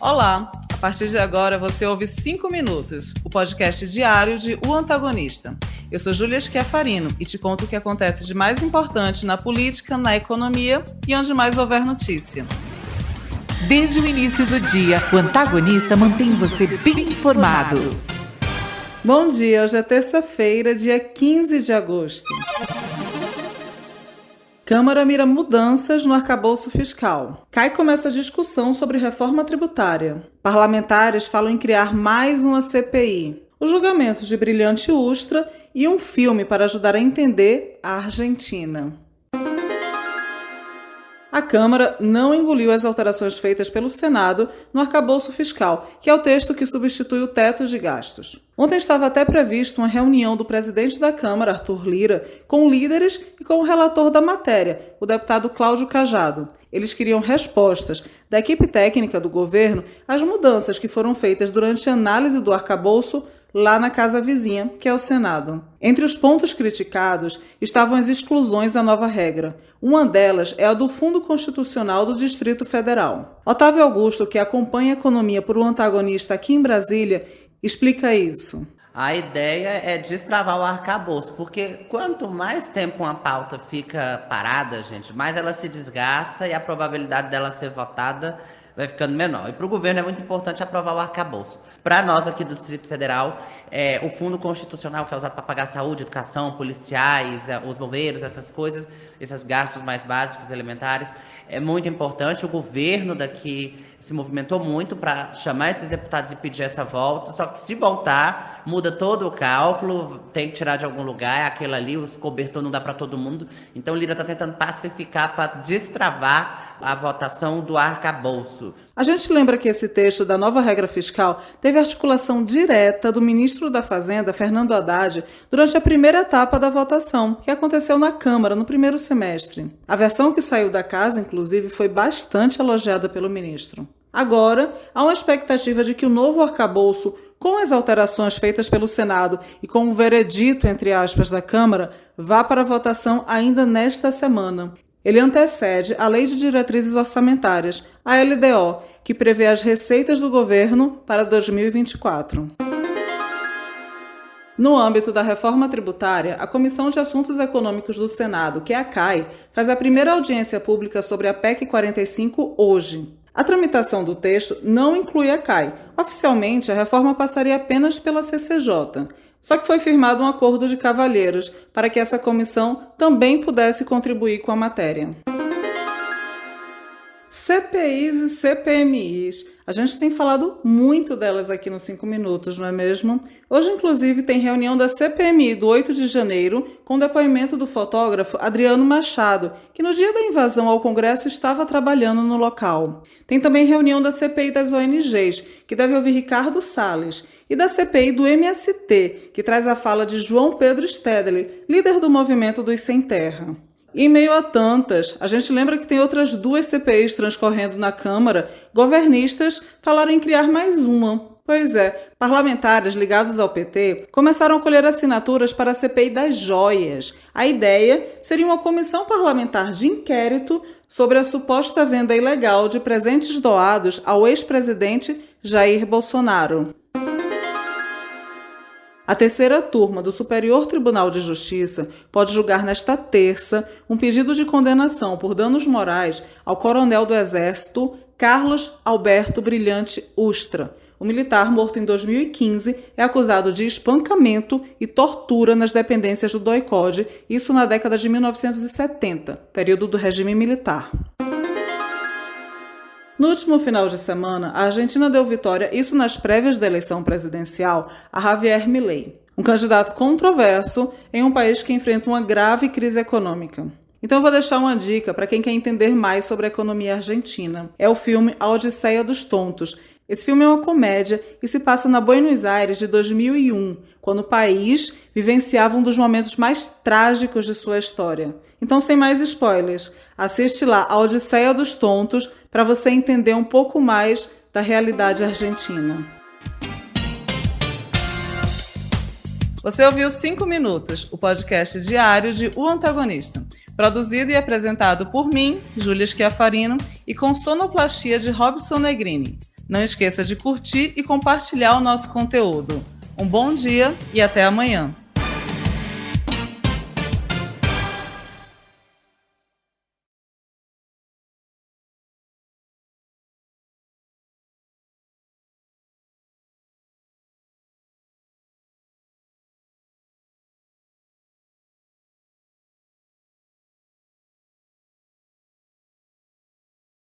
Olá! A partir de agora você ouve 5 Minutos, o podcast diário de O Antagonista. Eu sou Júlia Schiafarino e te conto o que acontece de mais importante na política, na economia e onde mais houver notícia. Desde o início do dia, o Antagonista mantém você bem informado. Bom dia, hoje é terça-feira, dia 15 de agosto. Câmara mira mudanças no arcabouço fiscal. Cai começa a discussão sobre reforma tributária. Parlamentares falam em criar mais uma CPI. O julgamento de Brilhante Ustra e um filme para ajudar a entender a Argentina. A Câmara não engoliu as alterações feitas pelo Senado no arcabouço fiscal, que é o texto que substitui o teto de gastos. Ontem estava até prevista uma reunião do presidente da Câmara, Arthur Lira, com líderes e com o relator da matéria, o deputado Cláudio Cajado. Eles queriam respostas da equipe técnica do governo às mudanças que foram feitas durante a análise do arcabouço lá na casa vizinha, que é o Senado. Entre os pontos criticados estavam as exclusões à nova regra. Uma delas é a do Fundo Constitucional do Distrito Federal. Otávio Augusto, que acompanha a economia por um antagonista aqui em Brasília, explica isso. A ideia é destravar o arcabouço, porque quanto mais tempo uma pauta fica parada, gente, mais ela se desgasta e a probabilidade dela ser votada vai ficando menor. E para o governo é muito importante aprovar o arcabouço. Para nós aqui do Distrito Federal, o Fundo Constitucional, que é usado para pagar saúde, educação, policiais, os bombeiros, essas coisas, esses gastos mais básicos, elementares, é muito importante. O governo daqui se movimentou muito para chamar esses deputados e pedir essa volta, só que se voltar, muda todo o cálculo, tem que tirar de algum lugar, é aquele ali, os cobertor não dá para todo mundo. Então o Lira está tentando pacificar para destravar a votação do arcabouço. A gente lembra que esse texto da nova regra fiscal teve articulação direta do ministro da Fazenda, Fernando Haddad, durante a primeira etapa da votação, que aconteceu na Câmara no primeiro semestre. A versão que saiu da casa, inclusive, foi bastante elogiada pelo ministro. Agora, há uma expectativa de que o novo arcabouço, com as alterações feitas pelo Senado e com o veredito, entre aspas, da Câmara, vá para a votação ainda nesta semana. Ele antecede a Lei de Diretrizes Orçamentárias, a LDO, que prevê as receitas do governo para 2024. No âmbito da reforma tributária, a Comissão de Assuntos Econômicos do Senado, que é a CAE, faz a primeira audiência pública sobre a PEC 45 hoje. A tramitação do texto não inclui a CAE. Oficialmente, a reforma passaria apenas pela CCJ. Só que foi firmado um acordo de cavalheiros para que essa comissão também pudesse contribuir com a matéria. CPIs e CPMIs. A gente tem falado muito delas aqui nos 5 Minutos, não é mesmo? Hoje, inclusive, tem reunião da CPMI do 8 de janeiro com depoimento do fotógrafo Adriano Machado, que no dia da invasão ao Congresso estava trabalhando no local. Tem também reunião da CPI das ONGs, que deve ouvir Ricardo Salles, e da CPI do MST, que traz a fala de João Pedro Stedley, líder do movimento dos Sem Terra. E em meio a tantas, a gente lembra que tem outras 2 CPIs transcorrendo na Câmara. Governistas falaram em criar mais uma. Pois é, parlamentares ligados ao PT começaram a colher assinaturas para a CPI das joias. A ideia seria uma comissão parlamentar de inquérito sobre a suposta venda ilegal de presentes doados ao ex-presidente Jair Bolsonaro. A terceira turma do Superior Tribunal de Justiça pode julgar nesta terça um pedido de condenação por danos morais ao coronel do Exército Carlos Alberto Brilhante Ustra. O militar, morto em 2015, é acusado de espancamento e tortura nas dependências do DOI-CODE, isso na década de 1970, período do regime militar. No último final de semana, a Argentina deu vitória, isso nas prévias da eleição presidencial, a Javier Milei, um candidato controverso em um país que enfrenta uma grave crise econômica. Então eu vou deixar uma dica para quem quer entender mais sobre a economia argentina. É o filme A Odisseia dos Tontos. Esse filme é uma comédia e se passa na Buenos Aires de 2001, quando o país vivenciava um dos momentos mais trágicos de sua história. Então, sem mais spoilers, assiste lá A Odisseia dos Tontos para você entender um pouco mais da realidade argentina. Você ouviu 5 Minutos, o podcast diário de O Antagonista, produzido e apresentado por mim, Júlia Schiafarino, e com sonoplastia de Robson Negrini. Não esqueça de curtir e compartilhar o nosso conteúdo. Um bom dia e até amanhã!